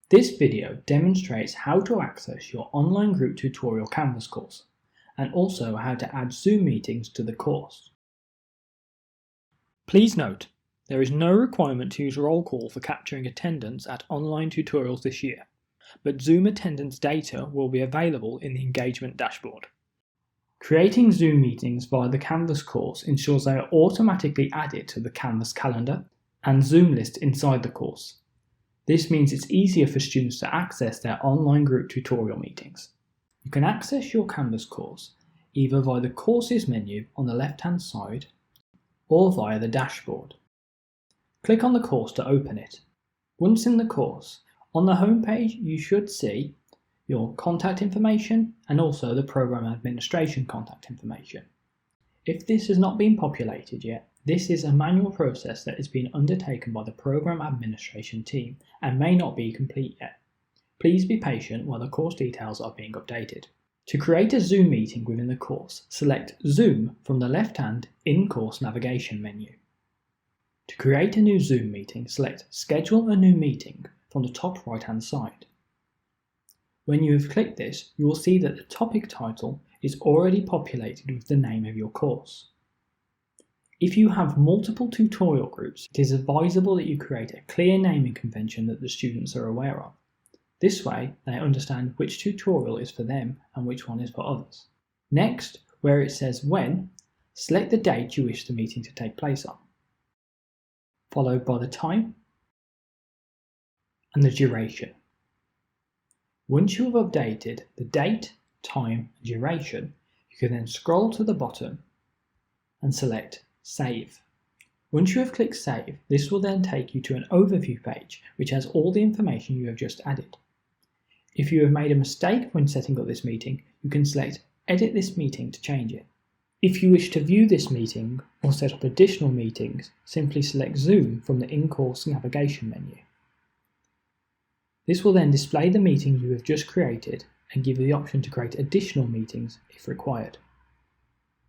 This video demonstrates how to access your online group tutorial Canvas course, and also how to add Zoom meetings to the course. Please note, there is no requirement to use roll call for capturing attendance at online tutorials this year, but Zoom attendance data will be available in the engagement dashboard. Creating Zoom meetings via the Canvas course ensures they are automatically added to the Canvas calendar and Zoom list inside the course. This means it's easier for students to access their online group tutorial meetings. You can access your Canvas course either via the Courses menu on the left-hand side or via the dashboard. Click on the course to open it. Once in the course, on the home page you should see your contact information and also the program administration contact information. If this has not been populated yet, this is a manual process that is being undertaken by the program administration team and may not be complete yet. Please be patient while the course details are being updated. To create a Zoom meeting within the course, select Zoom from the left-hand in-course navigation menu. To create a new Zoom meeting, select Schedule a new meeting from the top right-hand side. When you have clicked this, you will see that the topic title is already populated with the name of your course. If you have multiple tutorial groups, it is advisable that you create a clear naming convention that the students are aware of. This way, they understand which tutorial is for them and which one is for others. Next, where it says when, select the date you wish the meeting to take place on, followed by the time and the duration. Once you have updated the date, time, and duration, you can then scroll to the bottom and select Save. Once you have clicked Save, this will then take you to an overview page which has all the information you have just added. If you have made a mistake when setting up this meeting, you can select Edit this meeting to change it. If you wish to view this meeting or set up additional meetings, simply select Zoom from the in-course navigation menu. This will then display the meeting you have just created and give you the option to create additional meetings if required.